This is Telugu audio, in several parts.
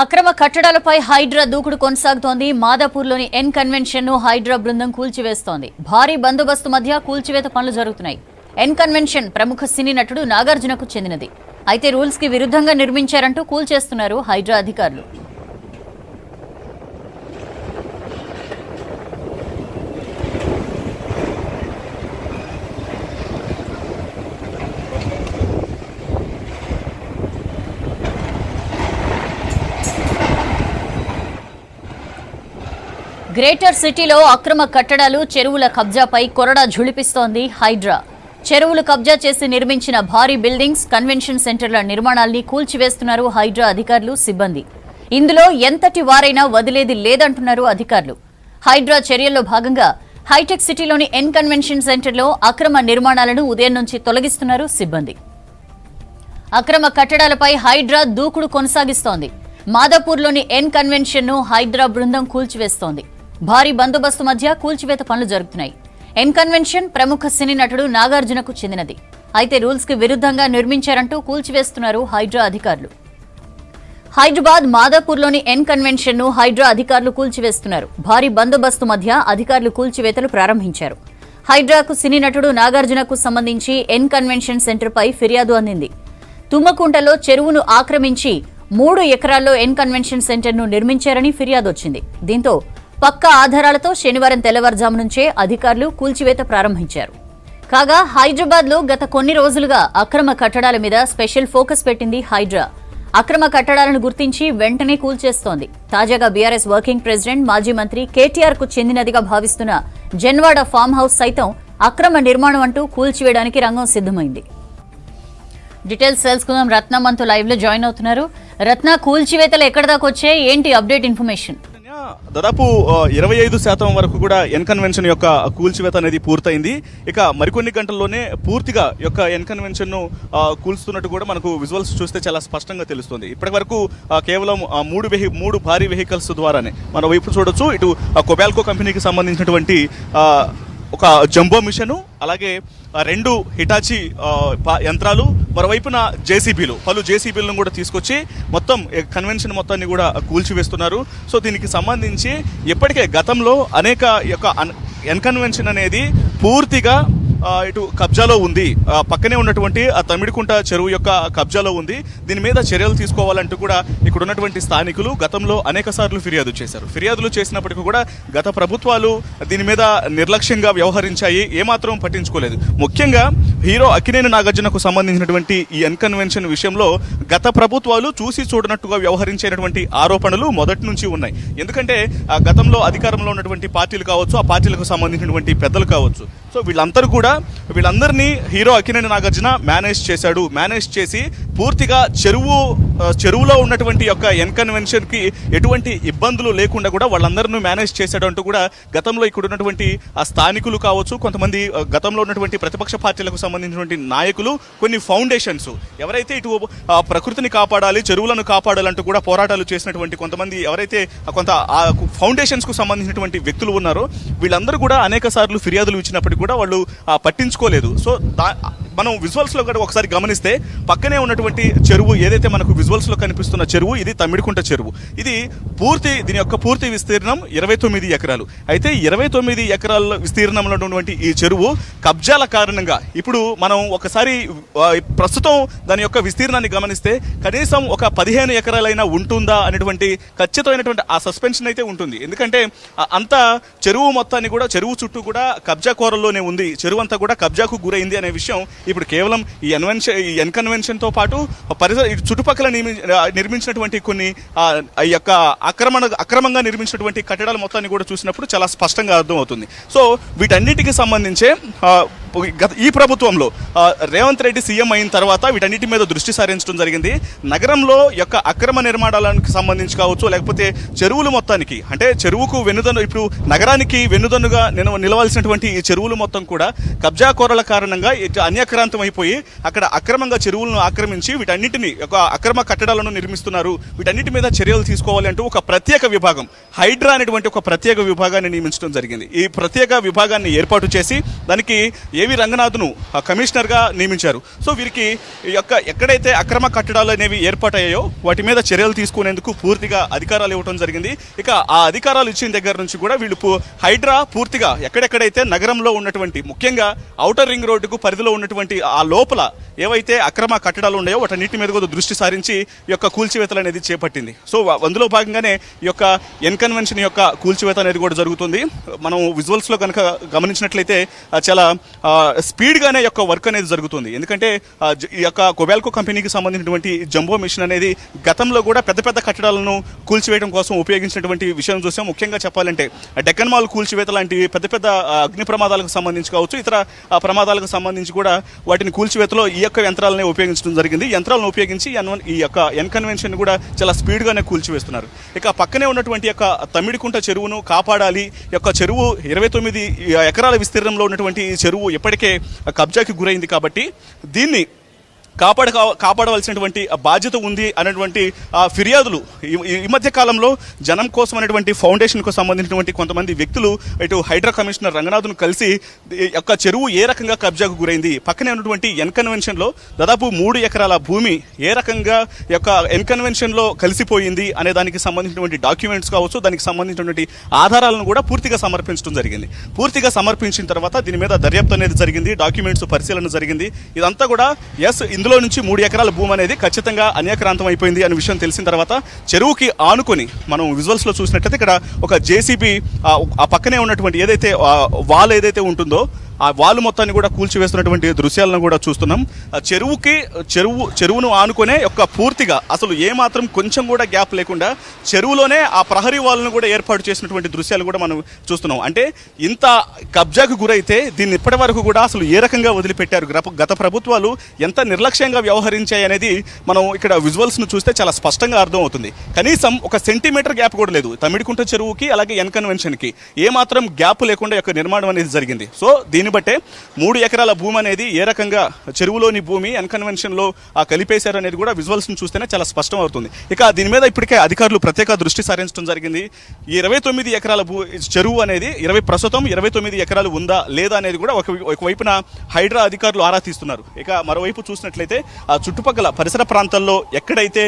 అక్రమ కట్టడాలపై హైడ్రా దూకుడు కొనసాగుతోంది. మాదాపూర్లోని ఎన్ కన్వెన్షన్ ను హైడ్రా బృందం కూల్చివేస్తోంది. భారీ బందోబస్తు మధ్య కూల్చివేత పనులు జరుగుతున్నాయి. ఎన్ కన్వెన్షన్ ప్రముఖ సినీ నటుడు నాగార్జునకు చెందినది. అయితే రూల్స్ కి విరుద్ధంగా నిర్మించారంటూ కూల్చేస్తున్నారు హైడ్రా అధికారులు. గ్రేటర్ సిటీలో అక్రమ కట్టడాలు, చెరువుల కబ్జాపై కొరడా ఝుళిపిస్తోంది హైడ్రా. చెరువులు కబ్జా చేసి నిర్మించిన భారీ బిల్డింగ్స్, కన్వెన్షన్ సెంటర్ల నిర్మాణాల్ని కూల్చివేస్తున్నారు హైడ్రా అధికారులు, సిబ్బంది. ఇందులో ఎంతటి వారైనా వదిలేది లేదంటున్నారు అధికారులు. హైడ్రా చర్యల్లో భాగంగా హైటెక్ సిటీలోని ఎన్ కన్వెన్షన్ సెంటర్లో అక్రమ నిర్మాణాలను ఉదయం నుంచి తొలగిస్తున్నారు సిబ్బంది. అక్రమ కట్టడాలపై హైడ్రా దూకుడు కొనసాగిస్తోంది. మాదాపూర్లోని ఎన్ కన్వెన్షన్ ను హైడ్రా బృందం కూల్చివేస్తోంది. భారీ బందోబస్తు మధ్య కూల్చివేత పనులు జరుగుతున్నాయి. ఎన్ కన్వెన్షన్ ప్రముఖ సినీ నటుడు నాగార్జునకు చెందినది. అయితే రూల్స్ కి విరుద్ధంగా నిర్మించారంటూ కూల్చివేస్తున్నారు హైడ్రా అధికారులు. హైదరాబాద్ మాదాపూర్లోని ఎన్ కన్వెన్షన్ ను హైడ్రా అధికారులు కూల్చివేస్తున్నారు. భారీ బందోబస్తు మధ్య అధికారులు కూల్చివేతలు ప్రారంభించారు. హైడ్రాకు సినీ నటుడు నాగార్జునకు సంబంధించి ఎన్ కన్వెన్షన్ సెంటర్ పై ఫిర్యాదు అందింది. తుమ్మకుంటలో చెరువును ఆక్రమించి 3 ఎకరాల్లో ఎన్ కన్వెన్షన్ సెంటర్ ను నిర్మించారని ఫిర్యాదు వచ్చింది. దీంతో పక్కా ఆధారాలతో శనివారం తెల్లవారుజాము నుంచే అధికారులు కూల్చివేత ప్రారంభించారు. కాగా హైదరాబాద్ లో గత కొన్ని రోజులుగా అక్రమ కట్టడాల మీద స్పెషల్ ఫోకస్ పెట్టింది హైడ్రా. అక్రమ కట్టడాలను గుర్తించి వెంటనే కూల్చేస్తోంది. తాజాగా బీఆర్ఎస్ వర్కింగ్ ప్రెసిడెంట్, మాజీ మంత్రి కేటీఆర్ కు చెందినదిగా భావిస్తున్న జన్వాడ ఫామ్ హౌస్ సైతం అక్రమ నిర్మాణం అంటూ కూల్చివేయడానికి రంగం సిద్ధమైంది. డీటెయిల్స్ తెలుసుకుందాం. రత్న మనతో లైవ్ లో జాయిన్ అవుతున్నారు. రత్న, కూల్చివేతలు ఎక్కడ దాకా వచ్చాయి, ఏంటి అప్డేట్ ఇన్ఫర్మేషన్? దాదాపు 25% వరకు కూడా ఎన్ కన్వెన్షన్ యొక్క కూల్చివేత అనేది పూర్తయింది. ఇక మరికొన్ని గంటల్లోనే పూర్తిగా యొక్క ఎన్ కన్వెన్షన్ ను కూల్స్తున్నట్టు కూడా మనకు విజువల్స్ చూస్తే చాలా స్పష్టంగా తెలుస్తుంది. ఇప్పటి వరకు కేవలం 3 భారీ వెహికల్స్ ద్వారానే మనం వైపు చూడొచ్చు. ఇటు కొబాల్కో కంపెనీకి సంబంధించినటువంటి ఒక జంబో మిషను, అలాగే 2 హిటాచి యంత్రాలు, మరోవైపున జేసీబీలు, పలు జేసీబీలను కూడా తీసుకొచ్చి మొత్తం కన్వెన్షన్ మొత్తాన్ని కూడా కూల్చివేస్తున్నారు. సో దీనికి సంబంధించి ఇప్పటికే గతంలో అనేక యొక్క ఎన్ కన్వెన్షన్ అనేది పూర్తిగా ఇటు కబ్జాలో ఉంది. పక్కనే ఉన్నటువంటి ఆ తమిడికుంట చెరువు యొక్క కబ్జాలో ఉంది. దీని మీద చర్యలు తీసుకోవాలంటూ కూడా ఇక్కడ ఉన్నటువంటి స్థానికులు గతంలో అనేక సార్లు ఫిర్యాదులు చేసినప్పటికీ కూడా గత ప్రభుత్వాలు దీని మీద నిర్లక్ష్యంగా వ్యవహరించాయి, ఏమాత్రం పట్టించుకోలేదు. ముఖ్యంగా హీరో అక్కినేని నాగార్జునకు సంబంధించినటువంటి ఈ ఎన్ కన్వెన్షన్ విషయంలో గత ప్రభుత్వాలు చూసి చూడనట్టుగా వ్యవహరించేటువంటి ఆరోపణలు మొదటి నుంచి ఉన్నాయి. ఎందుకంటే గతంలో అధికారంలో ఉన్నటువంటి పార్టీలు కావచ్చు, ఆ పార్టీలకు సంబంధించినటువంటి పెద్దలు కావచ్చు, సో వీళ్ళందరినీ హీరో అక్కినేని నాగార్జున మేనేజ్ చేసి పూర్తిగా చెరువులో ఉన్నటువంటి యొక్క ఎన్ కన్వెన్షన్ కి ఎటువంటి ఇబ్బందులు లేకుండా కూడా వాళ్ళందరినీ మేనేజ్ చేశాడంటూ కూడా గతంలో ఇక్కడ ఉన్నటువంటి ఆ స్థానికులు కావచ్చు, కొంతమంది గతంలో ఉన్నటువంటి ప్రతిపక్ష పార్టీలకు సంబంధించినటువంటి నాయకులు, కొన్ని ఫౌండేషన్స్ ఎవరైతే ఇటు ప్రకృతిని కాపాడాలి, చెరువులను కాపాడాలంటూ కూడా పోరాటాలు చేసినటువంటి కొంతమంది ఎవరైతే కొంత ఫౌండేషన్స్ కు సంబంధించినటువంటి వ్యక్తులు ఉన్నారో వీళ్ళందరూ కూడా అనేక సార్లు ఫిర్యాదులు ఇచ్చినప్పటికీ కూడా వాళ్ళు పట్టించుకోలేదు. సో మనం విజువల్స్ లో కూడా ఒకసారి గమనిస్తే పక్కనే ఉన్నటువంటి చెరువు ఏదైతే మనకు విజువల్స్ లో కనిపిస్తున్న చెరువు, ఇది తమిడికుంట చెరువు. ఇది దీని యొక్క పూర్తి విస్తీర్ణం 29 ఎకరాలు. అయితే 29 ఎకరాల విస్తీర్ణంలో ఉన్నటువంటి ఈ చెరువు కబ్జాల కారణంగా ఇప్పుడు మనం ఒకసారి ప్రస్తుతం దాని యొక్క విస్తీర్ణాన్ని గమనిస్తే కనీసం ఒక 15 ఎకరాలైనా ఉంటుందా అనేటువంటి ఖచ్చితమైనటువంటి ఆ సస్పెన్షన్ అయితే ఉంటుంది. ఎందుకంటే అంత చెరువు మొత్తాన్ని కూడా, చెరువు చుట్టూ కూడా కబ్జా కోరల్లోనే ఉంది, చెరువు అంతా కూడా కబ్జాకు గురైంది అనే విషయం ఇప్పుడు కేవలం ఈ ఎన్ కన్వెన్షన్ తో పాటు చుట్టుపక్కల నిర్మించినటువంటి కొన్ని యొక్క అక్రమంగా నిర్మించినటువంటి కట్టడాల మొత్తాన్ని కూడా చూసినప్పుడు చాలా స్పష్టంగా అర్థమవుతుంది. సో వీటన్నిటికీ సంబంధించే ఈ ప్రభుత్వంలో రేవంత్ రెడ్డి సీఎం అయిన తర్వాత వీటన్నిటి మీద దృష్టి సారించడం జరిగింది. నగరంలో యొక్క అక్రమ నిర్మాణాలకు సంబంధించి కావచ్చు, లేకపోతే చెరువులు మొత్తానికి, అంటే చెరువుకు ఇప్పుడు నగరానికి వెన్నుదన్నుగా నిలవాల్సినటువంటి ఈ చెరువులు మొత్తం కూడా కబ్జా కోరల కారణంగా అన్యాక్రాంతం అయిపోయి అక్కడ అక్రమంగా చెరువులను ఆక్రమించి వీటన్నిటిని ఒక అక్రమ కట్టడాలను నిర్మిస్తున్నారు. వీటన్నిటి మీద చర్యలు తీసుకోవాలి అంటూ ఒక ప్రత్యేక విభాగం, హైడ్రా అనేటువంటి ఒక ప్రత్యేక విభాగాన్ని నియమించడం జరిగింది. ఈ ప్రత్యేక విభాగాన్ని ఏర్పాటు చేసి దానికి ఏవి రంగనాథ్ను కమిషనర్గా నియమించారు. సో వీరికి ఎక్కడైతే అక్రమ కట్టడాలు అనేవి ఏర్పాటయ్యాయో వాటి మీద చర్యలు తీసుకునేందుకు పూర్తిగా అధికారాలు ఇవ్వడం జరిగింది. ఇక ఆ అధికారాలు ఇచ్చిన దగ్గర నుంచి కూడా వీళ్ళు హైడ్రా పూర్తిగా ఎక్కడెక్కడైతే నగరంలో ఉన్నటువంటి ముఖ్యంగా ఔటర్ రింగ్ రోడ్డుకు పరిధిలో ఉన్నటువంటి ఆ లోపల ఏవైతే అక్రమ కట్టడాలు ఉన్నాయో వాటన్నిటి మీద కూడా దృష్టి సారించి ఈ యొక్క కూల్చివేతలు అనేది చేపట్టింది. సో అందులో భాగంగానే ఈ యొక్క ఎన్కన్వెన్షన్ యొక్క కూల్చివేత అనేది కూడా జరుగుతుంది. మనం విజువల్స్లో కనుక గమనించినట్లయితే చాలా స్పీడ్గానే యొక్క వర్క్ అనేది జరుగుతుంది. ఎందుకంటే ఈ యొక్క కొబాల్కో కంపెనీకి సంబంధించినటువంటి జంబో మిషన్ అనేది గతంలో కూడా పెద్ద పెద్ద కట్టడాలను కూల్చివేయడం కోసం ఉపయోగించినటువంటి విషయం చూసాం. ముఖ్యంగా చెప్పాలంటే డెక్కన్ మాల్ కూల్చివేత లాంటి పెద్ద పెద్ద అగ్ని ప్రమాదాలకు సంబంధించి కావచ్చు, ఇతర ప్రమాదాలకు సంబంధించి కూడా వాటిని కూల్చివేతలో ఈ యొక్క యంత్రాలనే ఉపయోగించడం జరిగింది. యంత్రాలను ఉపయోగించి ఈ యొక్క ఎన్కన్వెన్షన్ కూడా చాలా స్పీడ్గానే కూల్చివేస్తున్నారు. ఇక పక్కనే ఉన్నటువంటి యొక్క తమ్మిడికుంట చెరువును కాపాడాలి. యొక్క చెరువు 29 ఎకరాల విస్తీర్ణంలో ఉన్నటువంటి ఈ చెరువు ఇప్పటికే కబ్జాకి గురైంది కాబట్టి దీన్ని కాపాడవలసినటువంటి బాధ్యత ఉంది అనేటువంటి ఫిర్యాదులు ఈ మధ్య కాలంలో జనం కోసం అనేటువంటి ఫౌండేషన్కు సంబంధించినటువంటి కొంతమంది వ్యక్తులు ఇటు హైడ్రా కమిషనర్ రంగనాథ్ను కలిసి యొక్క చెరువు ఏ రకంగా కబ్జాకు గురైంది, పక్కనే ఉన్నటువంటి ఎన్కన్వెన్షన్లో దాదాపు 3 ఎకరాల భూమి ఏ రకంగా యొక్క ఎన్కన్వెన్షన్లో కలిసిపోయింది అనే దానికి సంబంధించినటువంటి డాక్యుమెంట్స్ కావచ్చు, దానికి సంబంధించినటువంటి ఆధారాలను కూడా పూర్తిగా సమర్పించడం జరిగింది. పూర్తిగా సమర్పించిన తర్వాత దీని మీద దర్యాప్తు అనేది జరిగింది, డాక్యుమెంట్స్ పరిశీలన జరిగింది. ఇదంతా కూడా ఇందులో నుంచి 3 ఎకరాల భూమి అనేది ఖచ్చితంగా అన్యాక్రాంతం అయిపోయింది అనే విషయం తెలిసిన తర్వాత చెరువుకి ఆనుకొని మనం విజువల్స్లో చూసినట్లయితే ఇక్కడ ఒక జేసీబీ ఆ పక్కనే ఉన్నటువంటి ఏదైతే వాల్ ఏదైతే ఉంటుందో ఆ వాల్ మొత్తాన్ని కూడా కూల్చివేస్తున్నటువంటి దృశ్యాలను కూడా చూస్తున్నాం. చెరువును ఆనుకునే యొక్క పూర్తిగా అసలు ఏమాత్రం కొంచెం కూడా గ్యాప్ లేకుండా చెరువులోనే ఆ ప్రహరీ వాల్ను కూడా ఏర్పాటు చేసినటువంటి దృశ్యాలు కూడా మనం చూస్తున్నాం. అంటే ఇంత కబ్జాకు గురైతే దీన్ని ఇప్పటి వరకు కూడా అసలు ఏ రకంగా వదిలిపెట్టారు, గత ప్రభుత్వాలు ఎంత నిర్లక్ష్యంగా వ్యవహరించాయి అనేది మనం ఇక్కడ విజువల్స్ను చూస్తే చాలా స్పష్టంగా అర్థమవుతుంది. కనీసం ఒక సెంటీమీటర్ గ్యాప్ కూడా లేదు తమ్మిడికుంట చెరువుకి అలాగే ఎన్కన్వెన్షన్కి ఏమాత్రం గ్యాప్ లేకుండా యొక్క నిర్మాణం అనేది జరిగింది. సో దీన్ని బట్టే 3 ఎకరాల భూమి అనేది ఏ రకంగా చెరువులోని భూమి ఎన్కన్వెన్షన్లో కలిపేశారు అనేది కూడా విజువల్స్ను చూస్తేనే చాలా స్పష్టం అవుతుంది. ఇక దీని మీద ఇప్పటికే అధికారులు ప్రత్యేక దృష్టి సారించడం జరిగింది. ఈ 29 ఎకరాల చెరువు అనేది ప్రస్తుతం 29 ఎకరాలు ఉందా లేదా అనేది కూడా ఒకవైపున హైడ్రా అధికారులు ఆరా తీస్తున్నారు. ఇక మరోవైపు చూసినట్లయితే ఆ చుట్టుపక్కల పరిసర ప్రాంతాల్లో ఎక్కడైతే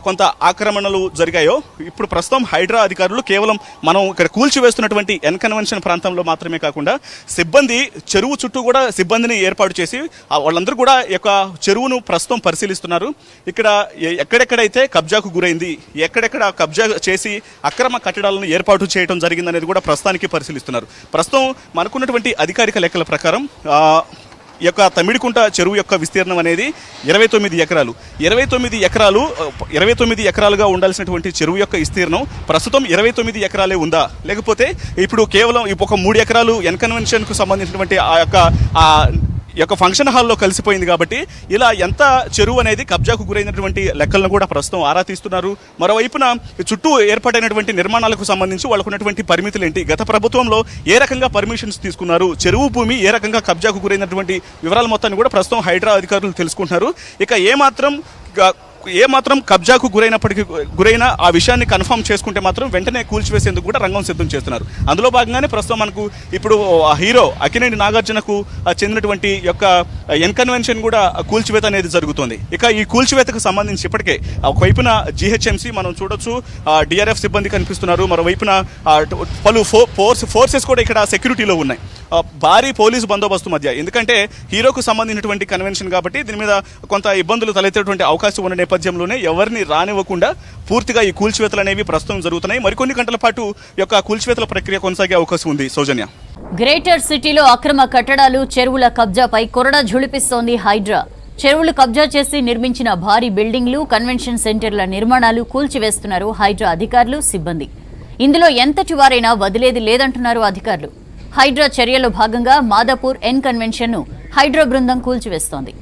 కొంత ఆక్రమణలు జరిగాయో ఇప్పుడు ప్రస్తుతం హైడ్రా అధికారులు కేవలం మనం ఇక్కడ కూల్చివేస్తున్నటువంటి ఎన్కన్వెన్షన్ ప్రాంతంలో మాత్రమే కాకుండా సిబ్బంది చెరువు చుట్టూ కూడా సిబ్బందిని ఏర్పాటు చేసి వాళ్ళందరూ కూడా యొక్క చెరువును ప్రస్తుతం పరిశీలిస్తున్నారు. ఇక్కడ ఎక్కడెక్కడైతే కబ్జాకు గురైంది, ఎక్కడెక్కడ కబ్జా చేసి అక్రమ కట్టడాలను ఏర్పాటు చేయడం జరిగిందనేది కూడా ప్రస్తుతానికి పరిశీలిస్తున్నారు. ప్రస్తుతం మనకున్నటువంటి అధికారిక లెక్కల ప్రకారం ఈ యొక్క తమ్మిడికుంట చెరువు యొక్క విస్తీర్ణం అనేది 29 ఎకరాలు. 29 ఎకరాలుగా ఉండాల్సినటువంటి చెరువు యొక్క విస్తీర్ణం ప్రస్తుతం 29 ఎకరాలే ఉందా, లేకపోతే ఇప్పుడు కేవలం ఒక 3 ఎకరాలు ఎన్కన్వెన్షన్కు సంబంధించినటువంటి ఈ యొక్క ఫంక్షన్ హాల్లో కలిసిపోయింది కాబట్టి ఇలా ఎంత చెరువు అనేది కబ్జాకు గురైనటువంటి లెక్కలను కూడా ప్రస్తుతం ఆరా తీస్తున్నారు. మరోవైపున చుట్టూ ఏర్పాటైనటువంటి నిర్మాణాలకు సంబంధించి వాళ్ళకు ఉన్నటువంటి పరిమితులు ఏంటి, గత ప్రభుత్వంలో ఏ రకంగా పర్మిషన్స్ తీసుకున్నారు, చెరువు భూమి ఏ రకంగా కబ్జాకు గురైనటువంటి వివరాల మొత్తాన్ని కూడా ప్రస్తుతం హైడ్రా అధికారులు తెలుసుకుంటున్నారు. ఇక ఏమాత్రం కబ్జాకు గురైన ఆ విషయాన్ని కన్ఫర్మ్ చేసుకుంటే మాత్రం వెంటనే కూల్చివేసేందుకు కూడా రంగం సిద్ధం చేస్తున్నారు. అందులో భాగంగానే ప్రస్తుతం మనకు ఇప్పుడు హీరో అక్కినేని నాగార్జునకు చెందినటువంటి యొక్క ఎన్కన్వెన్షన్ కూడా కూల్చివేత అనేది జరుగుతుంది. ఇక ఈ కూల్చివేతకు సంబంధించి ఇప్పటికే ఒకవైపున జీహెచ్ఎంసీ మనం చూడొచ్చు, డిఆర్ఎఫ్ సిబ్బంది కనిపిస్తున్నారు, మరోవైపున పలు ఫోర్సెస్ కూడా ఇక్కడ సెక్యూరిటీలో ఉన్నాయి. భారీ పోలీసు బందోబస్తు మధ్య, ఎందుకంటే హీరోకు సంబంధించినటువంటి కన్వెన్షన్ కాబట్టి దీని మీద కొంత ఇబ్బందులు తలెత్తేటువంటి అవకాశం ఉన్న నేపథ్యంలోనే ఎవరిని రానివ్వకుండా పూర్తిగా ఈ కూల్చివేతలు అనేవి ప్రస్తుతం జరుగుతున్నాయి. మరికొన్ని గంటల పాటు యొక్క కూల్చివేతల ప్రక్రియ కొనసాగే అవకాశం ఉంది. సౌజన్య, గ్రేటర్ సిటీలో అక్రమ కట్టడాలు, చెరువుల కబ్జాపై కొరడా ఝుళిపిస్తోంది హైడ్రా. చెరువులు కబ్జా చేసి నిర్మించిన భారీ బిల్డింగ్లు, కన్వెన్షన్ సెంటర్ల నిర్మాణాలు కూల్చివేస్తున్నారు హైడ్రా అధికారులు, సిబ్బంది. ఇందులో ఎంతటి వారైనా వదిలేది లేదంటున్నారు అధికారులు. హైడ్రా చర్యలో భాగంగా మాదాపూర్ ఎన్ కన్వెన్షన్ ను హైడ్రా బృందం కూల్చివేస్తోంది.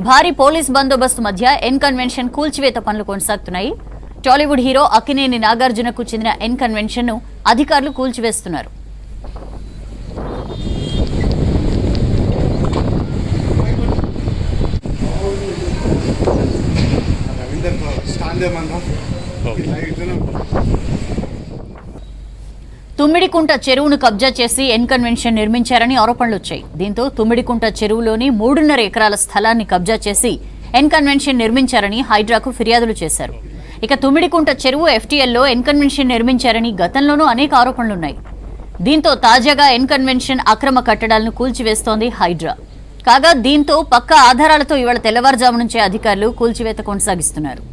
భారీ పోలీస్ బందోబస్తు మధ్య ఎన్ కన్వెన్షన్ కూల్చివేత పనులు కొనసాగుతున్నాయి. టాలీవుడ్ హీరో అక్కినేని నాగార్జునకు చెందిన ఎన్ కన్వెన్షన్ ను అధికారులు కూల్చివేస్తున్నారు. తుమ్మిడికుంట చెరువును కబ్జా చేసి ఎన్కన్వెన్షన్ నిర్మించారని ఆరోపణలు వచ్చాయి. దీంతో తుమ్మిడికుంట చెరువులోని 3.5 ఎకరాల స్థలాన్ని కబ్జా చేసి ఎన్కన్వెన్షన్ నిర్మించారని హైడ్రాకు ఫిర్యాదులు చేశారు. ఇక తుమ్మిడికుంట చెరువు FTLలో ఎన్కన్వెన్షన్ నిర్మించారని గతంలోనూ అనేక ఆరోపణలున్నాయి. దీంతో తాజాగా ఎన్కన్వెన్షన్ అక్రమ కట్టడాలను కూల్చివేస్తోంది హైడ్రా. కాగా దీంతో పక్కా ఆధారాలతో ఇవాళ తెల్లవారుజాము నుంచే అధికారులు కూల్చివేత కొనసాగిస్తున్నారు.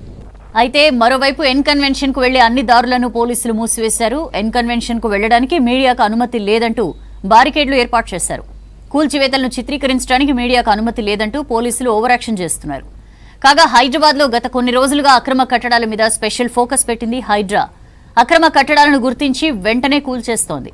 అయితే మరోవైపు ఎన్కన్వెన్షన్ కు వెళ్లే అన్ని దారులను పోలీసులు మూసివేశారు. ఎన్కన్వెన్షన్ కు వెళ్లడానికి మీడియాకు అనుమతి లేదంటూ బారికేడ్లు ఏర్పాటు చేశారు. కూల్చివేతలను చిత్రీకరించడానికి మీడియాకు అనుమతి లేదంటూ పోలీసులు ఓవర్ యాక్షన్ చేస్తున్నారు. కాగా హైదరాబాద్ లో గత కొన్ని రోజులుగా అక్రమ కట్టడాల మీద స్పెషల్ ఫోకస్ పెట్టింది హైడ్రా. అక్రమ కట్టడాలను గుర్తించి వెంటనే కూల్చేస్తోంది.